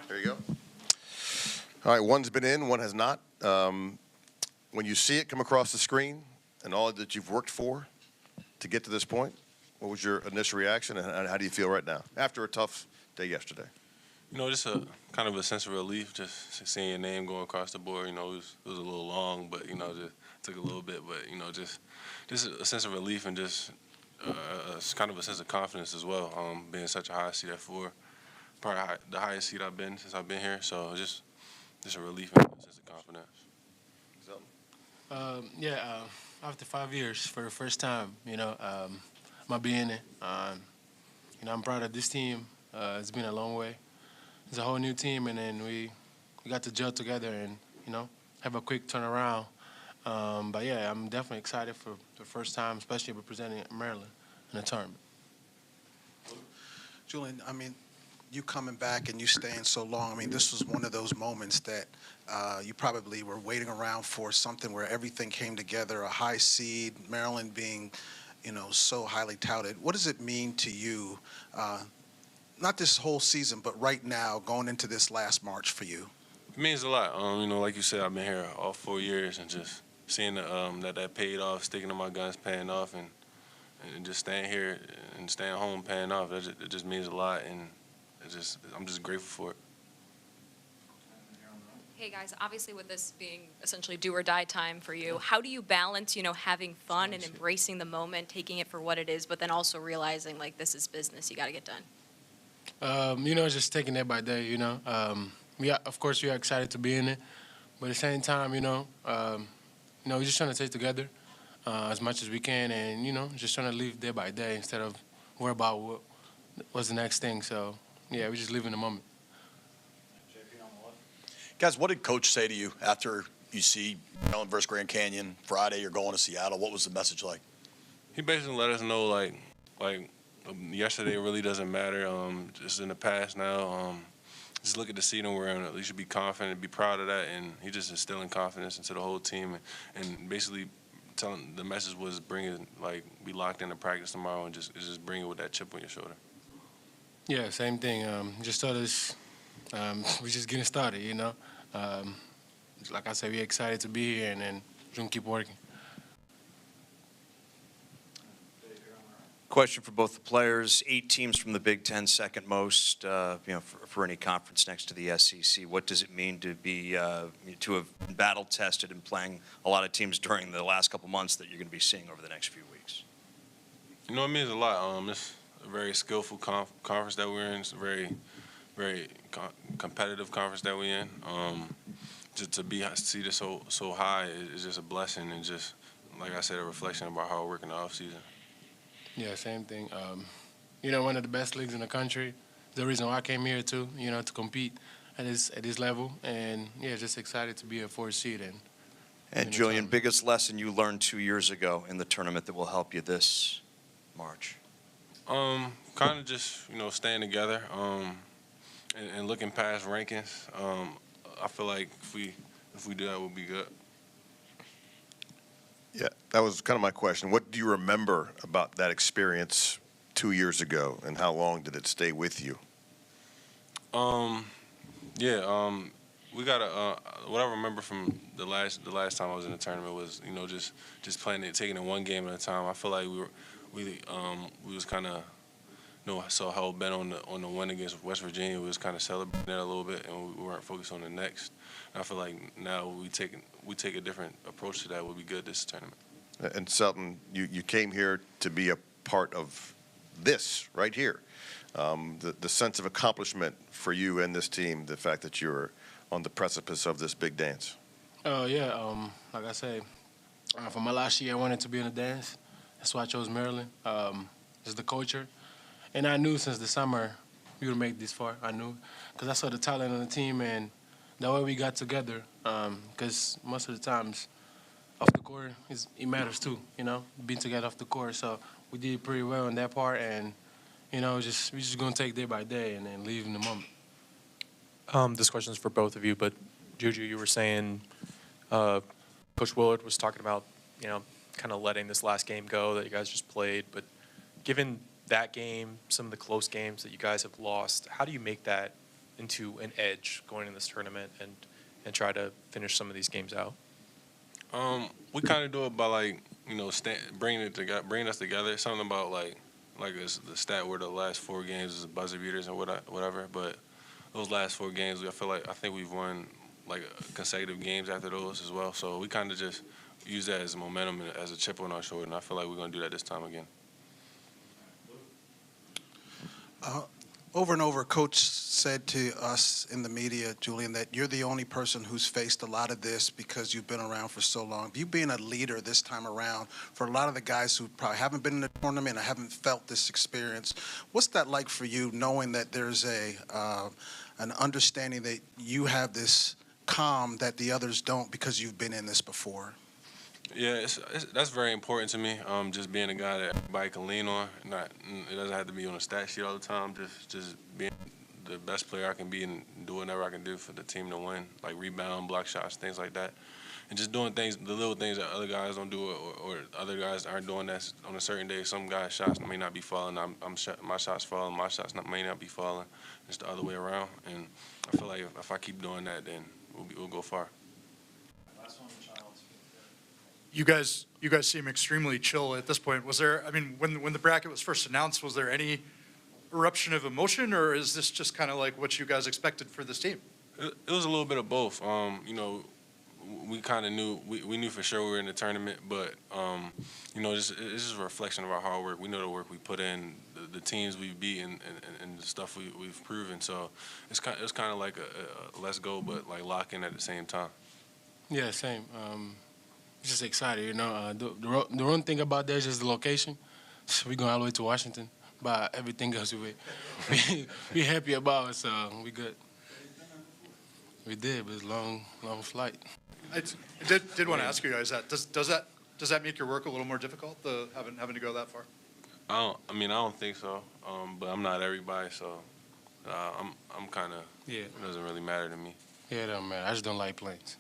There you go. All right, one's been in, one has not. When you see it come across the screen and all that you've worked for to get to this point, what was your initial reaction and how do you feel right now after a tough day yesterday? Just a kind of a sense of relief, just seeing your name going across the board. It was a little long, but just took a little bit. But just a sense of relief and just kind of a sense of confidence as well. Being such a high seed at 4, probably the highest seed I've been since I've been here. So just a relief and a sense of confidence. After 5 years, for the first time, my being it. I'm proud of this team. It's been a long way. It's a whole new team, and then we got to gel together and, have a quick turnaround. But, yeah, I'm definitely excited for the first time, especially representing Maryland in the tournament. Julian, you coming back and you staying so long, this was one of those moments that you probably were waiting around for, something where everything came together, a high seed, Maryland being, so highly touted. What does it mean to you, not this whole season, but right now, going into this last March for you? It means a lot. Like you said, I've been here all 4 years, and just seeing that paid off, sticking to my guns, paying off, and just staying here and staying home, paying off. It just means a lot, and I'm just grateful for it. Hey guys, obviously with this being essentially do or die time for you, how do you balance, having fun and embracing the moment, taking it for what it is, but then also realizing like this is business, you got to get done? Just taking it by day, of course we are excited to be in it, but at the same time, we're just trying to stay together as much as we can and, just trying to live day by day instead of worry about what's the next thing. So, yeah, we just live in the moment. Guys, what did Coach say to you after you see Maryland versus Grand Canyon Friday? You're going to Seattle. What was the message like? He basically let us know like yesterday really doesn't matter. Just in the past now. Just look at the season we're in. You should be confident and be proud of that. And he just instilling confidence into the whole team and basically telling the message was be locked into practice tomorrow and just bring it with that chip on your shoulder. Yeah, same thing. Just told us we're just getting started, Like I said, we're excited to be here, and then we're going to keep working. Question for both the players. 8 teams from the Big Ten, second most, for any conference next to the SEC. What does it mean to be to have been battle tested and playing a lot of teams during the last couple months that you're going to be seeing over the next few weeks? It means a lot. It's a very skillful conference that we're in. It's a very competitive conference that we're in. Just to see this so high is just a blessing and just, like I said, a reflection of our hard work in the offseason. Yeah, same thing. One of the best leagues in the country. The reason why I came here too, to compete at this level, and yeah, just excited to be a 4th seed. And Julian, biggest lesson you learned 2 years ago in the tournament that will help you this March? Kind of just staying together and looking past rankings. I feel like if we do that, we'll be good. Yeah, that was kind of my question. What do you remember about that experience 2 years ago, and how long did it stay with you? We got what I remember from the last time I was in the tournament was just playing it, taking it one game at a time. I feel like we was kind of so hell bent on the win against West Virginia. We was kind of celebrating that a little bit, and we weren't focused on the next. And I feel like now we take a different approach to that. We'll be good this tournament. And Selton, you came here to be a part of this right here. The sense of accomplishment for you and this team, the fact that you're on the precipice of this big dance. Like I said, for my last year, I wanted to be in the dance. That's why I chose Maryland. It's the culture. And I knew since the summer we would make this far. I knew because I saw the talent on the team, and that way we got together. Because most of the times off the court, it matters too, being together off the court. So we did pretty well on that part, and, we're just going to take day by day and then leave in the moment. This question is for both of you, but Juju, you were saying Coach Willard was talking about, kind of letting this last game go that you guys just played. But given that game, some of the close games that you guys have lost, how do you make that into an edge going in this tournament and try to finish some of these games out? We kind of do it by like bringing us together. Something about like this, the stat where the last 4 games is buzzer beaters and whatever. But those last 4 games, I think we've won like consecutive games after those as well. So we kind of just use that as momentum and as a chip on our shoulder, and I feel like we're gonna do that this time again. Over and over, Coach said to us in the media, Julian, that you're the only person who's faced a lot of this because you've been around for so long. You being a leader this time around, for a lot of the guys who probably haven't been in the tournament or haven't felt this experience, what's that like for you, knowing that there's an understanding that you have this calm that the others don't because you've been in this before? Yeah, that's very important to me. Just being a guy that everybody can lean on. It doesn't have to be on a stat sheet all the time. Just being the best player I can be and do whatever I can do for the team to win, like rebound, block shots, things like that, and just doing things, the little things that other guys don't do or other guys aren't doing. That on a certain day, some guys' shots may not be falling. My shots falling. My shots may not be falling. It's the other way around. And I feel like if I keep doing that, then we'll go far. You guys seem extremely chill at this point. Was there, I mean, when the bracket was first announced, was there any eruption of emotion, or is this just kind of like what you guys expected for this team? It was a little bit of both. We kind of knew, we knew for sure we were in the tournament, but, it's just a reflection of our hard work. We know the work we put in, the teams we've beaten, and the stuff we've proven. So it's kind of like a let's go, but like lock in at the same time. Yeah, same. Just excited, The one thing about that is just the location. We're going all the way to Washington, but everything else we happy about, so we good. We did, but it's a long flight. I did want to ask you guys that. Does that make your work a little more difficult, having to go that far? I don't think so. But I'm not everybody, so I'm kind of. Yeah. It doesn't really matter to me. Yeah, it don't matter. I just don't like planes.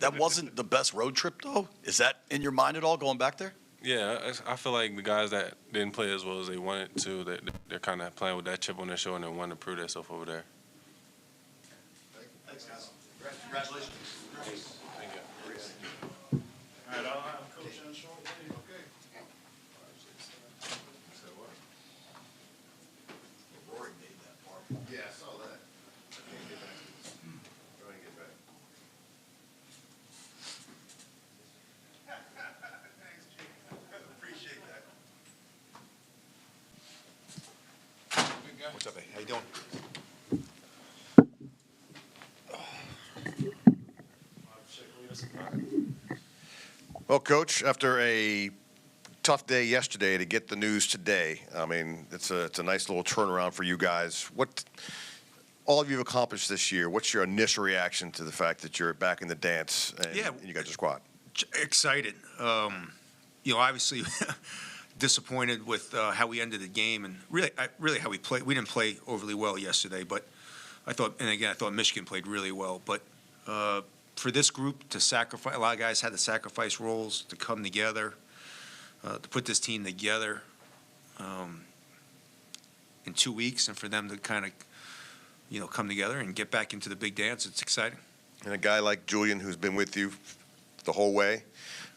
That wasn't the best road trip, though? Is that in your mind at all, going back there? Yeah, I feel like the guys that didn't play as well as they wanted to, they're kind of playing with that chip on their shoulder and wanting to prove themselves over there. Thanks, guys. Congratulations. Thank you. All right, I'll have Coach on short. Okay. Rory made that part. Yeah, I saw that. I can't get back to this. Go ahead and get back. Thanks, Chief. Appreciate that. What's up, How you doing? Well, Coach, after a tough day yesterday to get the news today, I mean, it's a nice little turnaround for you guys. What all of you have accomplished this year, what's your initial reaction to the fact that you're back in the dance and you got your squad? Excited. Obviously disappointed with how we ended the game, and really how we played. We didn't play overly well yesterday, but I thought Michigan played really well. But for this group to sacrifice, a lot of guys had to sacrifice roles to come together, to put this team together in 2 weeks, and for them to kind of, come together and get back into the big dance. It's exciting. And a guy like Julian, who's been with you the whole way,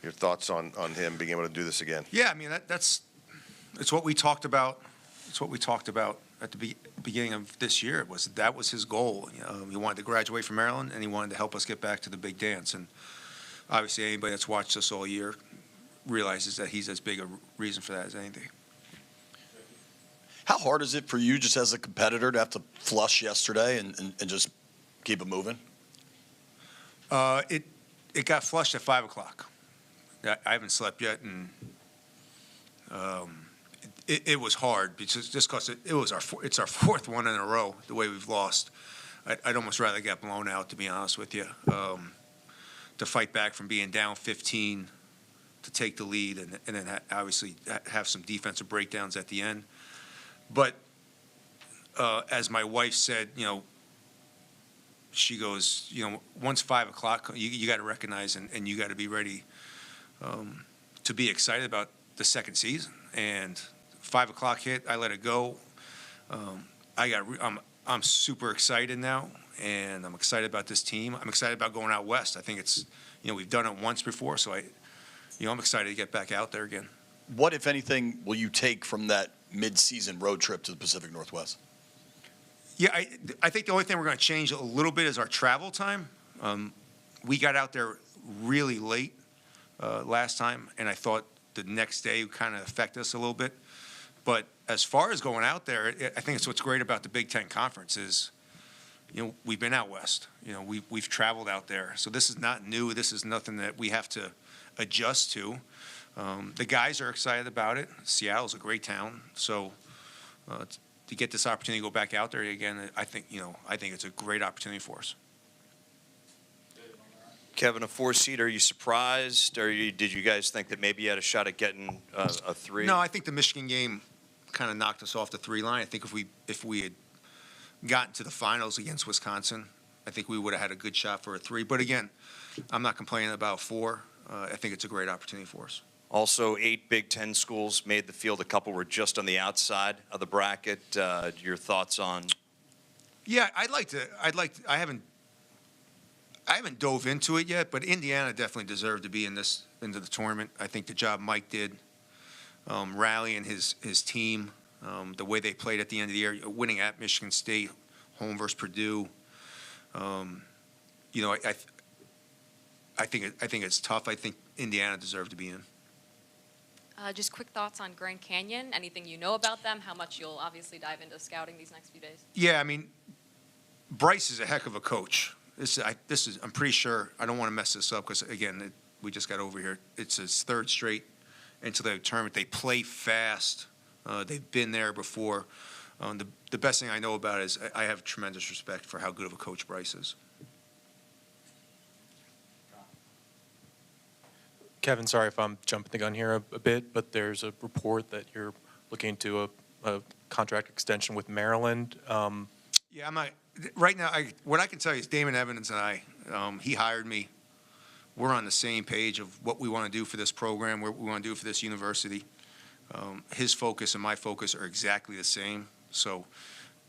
your thoughts on him being able to do this again? Yeah, I mean it's what we talked about. It's what we talked about at the beginning of this year. That was his goal. He wanted to graduate from Maryland, and he wanted to help us get back to the big dance. And obviously, anybody that's watched us all year realizes that he's as big a reason for that as anything. How hard is it for you, just as a competitor, to have to flush yesterday and just keep it moving? It got flushed at 5 o'clock. I haven't slept yet, and it was hard because it's our fourth one in a row. The way we've lost, I'd almost rather get blown out, to be honest with you. To fight back from being down 15, to take the lead, and then obviously have some defensive breakdowns at the end. But as my wife said, she goes, once 5 o'clock, you got to recognize and you got to be ready to be excited about the second season. And 5 o'clock hit, I let it go. I'm super excited now, and I'm excited about this team. I'm excited about going out west. I think it's, we've done it once before, so I'm excited to get back out there again. What, if anything, will you take from that mid-season road trip to the Pacific Northwest? Yeah, I think the only thing we're going to change a little bit is our travel time. We got out there really late last time, and I thought the next day would kind of affect us a little bit. But as far as going out there, I think it's what's great about the Big Ten Conference is, we've been out west. We've traveled out there. So this is not new. This is nothing that we have to adjust to. The guys are excited about it. Seattle's a great town. So to get this opportunity to go back out there again, I think it's a great opportunity for us. Kevin, a 4 seed, are you surprised? Or did you guys think that maybe you had a shot at getting a 3? No, I think the Michigan game kind of knocked us off the 3 line. I think if we had gotten to the finals against Wisconsin, I think we would have had a good shot for a 3. But again, I'm not complaining about 4. I think it's a great opportunity for us. Also, 8 Big Ten schools made the field. A couple were just on the outside of the bracket. Your thoughts on? Yeah, I haven't dove into it yet, but Indiana definitely deserved to be into the tournament. I think the job Mike did, rallying his team, the way they played at the end of the year, winning at Michigan State, home versus Purdue. I think it's tough. I think Indiana deserved to be in. Just quick thoughts on Grand Canyon. Anything you know about them? How much you'll obviously dive into scouting these next few days? Yeah, I mean, Bryce is a heck of a coach. I'm pretty sure, I don't want to mess this up because, again, we just got over here. It's his 3rd straight NCAA tournament. They play fast. They've been there before. The best thing I know about it is I have tremendous respect for how good of a coach Bryce is. Kevin, sorry if I'm jumping the gun here a bit, but there's a report that you're looking into a contract extension with Maryland. Yeah, I'm not. Right now, what I can tell you is Damon Evans and I, he hired me. We're on the same page of what we want to do for this program, what we want to do for this university. His focus and my focus are exactly the same. So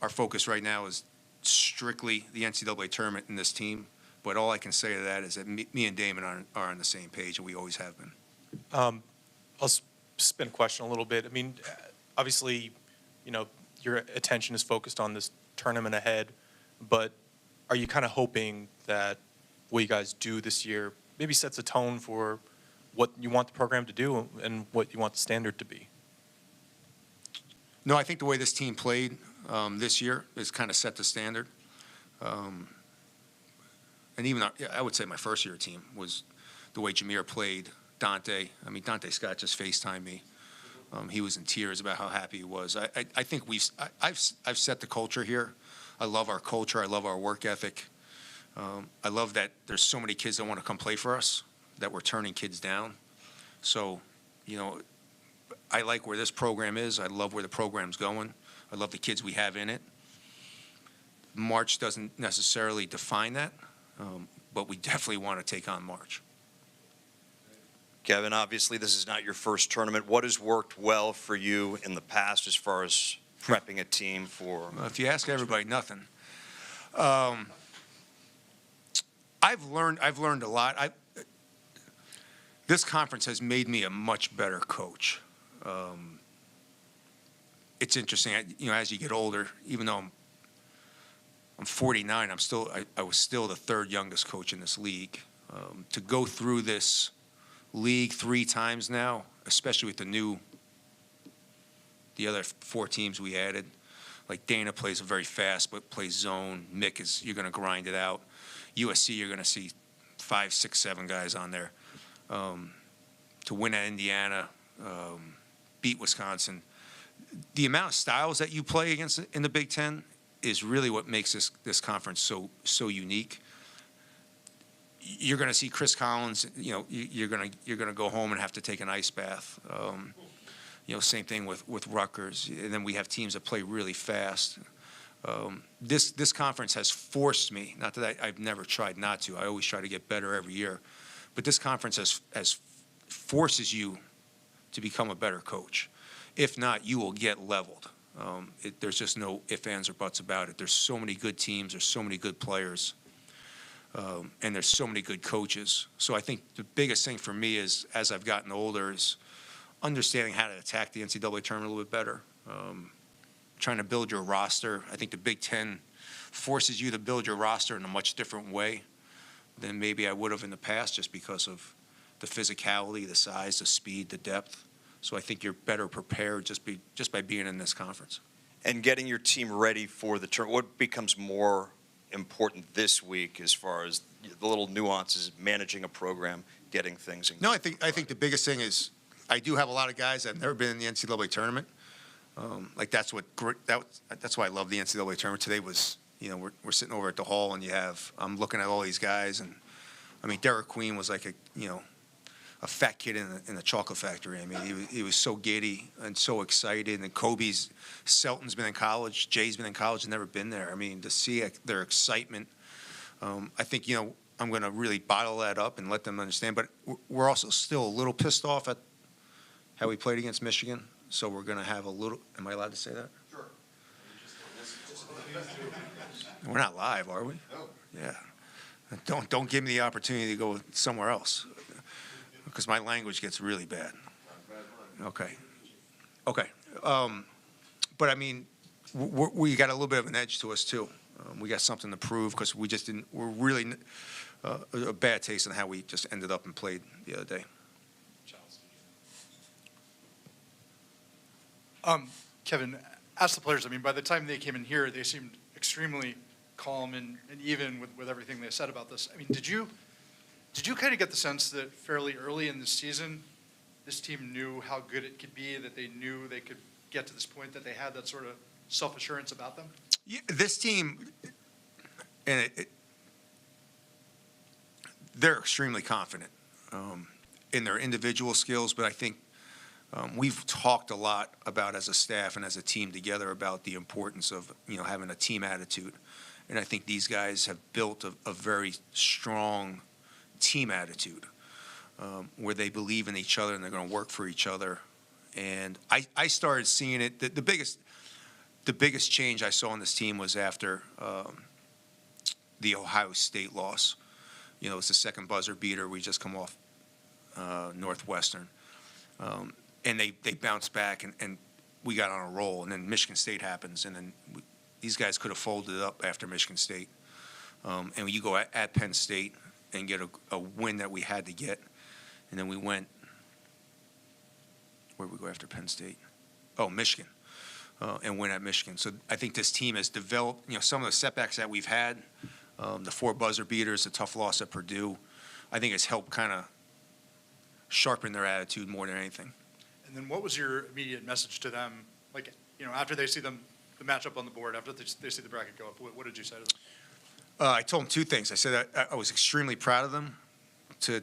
our focus right now is strictly the NCAA tournament and this team. But all I can say to that is that me and Damon are on the same page, and we always have been. I'll spin a question a little bit. I mean, obviously, your attention is focused on this tournament ahead, but are you kind of hoping that what you guys do this year maybe sets a tone for what you want the program to do and what you want the standard to be? No, I think the way this team played this year has kind of set the standard. And even, I would say my first-year team was the way Jameer played, Dante. I mean, Dante Scott just FaceTimed me. He was in tears about how happy he was. I think I've set the culture here. I love our culture. I love our work ethic. I love that there's so many kids that want to come play for us, that we're turning kids down. So, I like where this program is. I love where the program's going. I love the kids we have in it. March doesn't necessarily define that. But we definitely want to take on March. Kevin, obviously this is not your first tournament. What has worked well for you in the past as far as prepping a team for? Well, if you ask everybody, nothing. I've learned a lot. This conference has made me a much better coach. It's interesting, as you get older, even though I'm 49. I was still the 3rd youngest coach in this league. To go through this league 3 times now, especially with the other 4 teams we added. Like Dana plays very fast, but plays zone. Mick you're going to grind it out. USC, you're going to see 5, 6, 7 guys on there. To win at Indiana, beat Wisconsin. The amount of styles that you play against in the Big Ten is really what makes this conference so unique. You're going to see Chris Collins. You're going to go home and have to take an ice bath. Same thing with Rutgers. And then we have teams that play really fast. This conference has forced me. Not that I've never tried not to. I always try to get better every year. But this conference has forces you to become a better coach. If not, you will get leveled. There's just no ifs, ands, or buts about it. There's so many good teams. There's so many good players. And there's so many good coaches. So I think the biggest thing for me is, as I've gotten older, is understanding how to attack the NCAA tournament a little bit better. Trying to build your roster. I think the Big Ten forces you to build your roster in a much different way than maybe I would have in the past, just because of the physicality, the size, the speed, the depth. So I think you're better prepared just by being in this conference. And getting your team ready for the tournament, what becomes more important this week as far as the little nuances, managing a program, getting things in? No, I think the biggest thing is I do have a lot of guys that have never been in the NCAA tournament. That's why I love the NCAA tournament. Today was, we're sitting over at the hall, and I'm looking at all these guys, and I mean, Derek Queen was like a fat kid in the chocolate factory. I mean, he was so giddy and so excited. And Selton's been in college, Jay's been in college, and never been there. I mean, to see their excitement, I think, I'm going to really bottle that up and let them understand. But we're also still a little pissed off at how we played against Michigan. So we're going to have a little. Am I allowed to say that? Sure. We're not live, are we? No. Yeah. Don't give me the opportunity to go somewhere else, because my language gets really bad. Okay. But I mean, we got a little bit of an edge to us too. We got something to prove, because we just didn't. We're really a bad taste in how we just ended up and played the other day. Kevin, ask the players. I mean, by the time they came in here, they seemed extremely calm and even with everything they said about this. I mean, did you kind of get the sense that fairly early in the season, this team knew how good it could be, that they knew they could get to this point, that they had that sort of self-assurance about them? Yeah, this team, and they're extremely confident in their individual skills, but I think we've talked a lot about, as a staff and as a team together, about the importance of having a team attitude. And I think these guys have built a very strong team attitude where they believe in each other and they're going to work for each other. And I started seeing it. The biggest change I saw in this team was after the Ohio State loss. It's the second buzzer beater. We just come off Northwestern. And they bounced back, and we got on a roll. And then Michigan State happens, and then these guys could have folded up after Michigan State. And you go at Penn State and get a win that we had to get. And then we went, where did we go after Penn State? Oh, Michigan, and win at Michigan. So I think this team has developed, some of the setbacks that we've had, the 4 buzzer beaters, the tough loss at Purdue, I think it's helped kind of sharpen their attitude more than anything. And then what was your immediate message to them, like, after they see the matchup on the board, after they see the bracket go up? What did you say to them? I told them 2 things. I said I was extremely proud of them to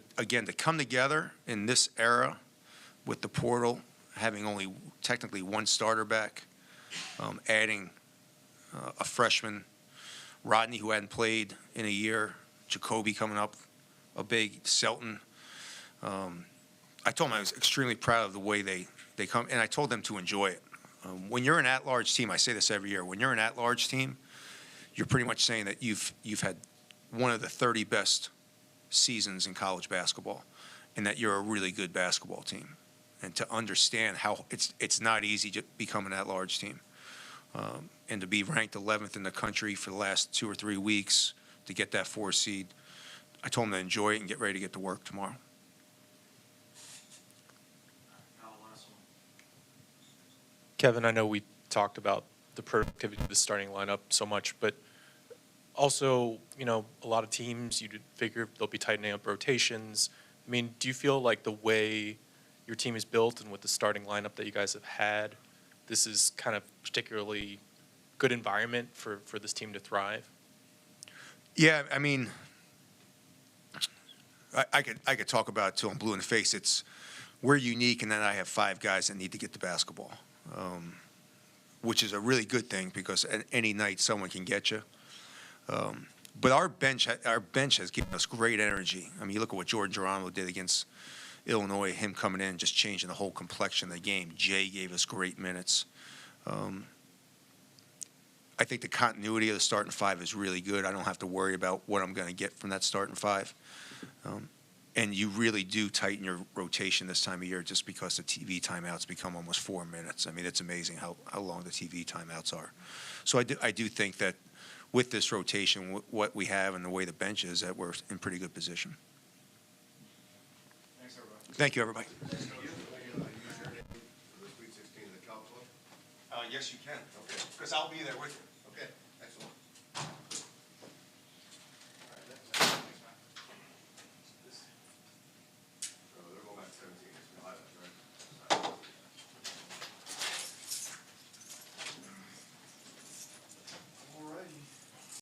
come together in this era with the portal, having only technically 1 starter back, adding a freshman, Rodney, who hadn't played in a year, Jacoby coming up, a big Selton. I told them I was extremely proud of the way they come, and I told them to enjoy it. When you're an at-large team, I say this every year, when you're an at-large team, you're pretty much saying that you've had one of the 30 best seasons in college basketball, and that you're a really good basketball team. And to understand how it's not easy to become an at-large team, and to be ranked 11th in the country for the last 2 or 3 weeks to get that 4 seed, I told them to enjoy it and get ready to get to work tomorrow. Kevin, I know we talked about the productivity of the starting lineup so much, but also, a lot of teams, you'd figure they'll be tightening up rotations. I mean, do you feel like the way your team is built and with the starting lineup that you guys have had, this is kind of particularly good environment for this team to thrive? Yeah, I mean, I could talk about it till I'm blue in the face. We're unique in that I have 5 guys that need to get the basketball, which is a really good thing, because at any night someone can get you. But our bench has given us great energy. I mean, you look at what Jordan Geronimo did against Illinois, him coming in, just changing the whole complexion of the game. Jay gave us great minutes. I think the continuity of the starting five is really good. I don't have to worry about what I'm going to get from that starting five. And you really do tighten your rotation this time of year just because the TV timeouts become almost 4 minutes. I mean, it's amazing how long the TV timeouts are. So I do think that with this rotation, what we have and the way the bench is, that we're in pretty good position. Thanks, everybody. Thank you, everybody. Yes, you can. Okay. Because I'll be there with you.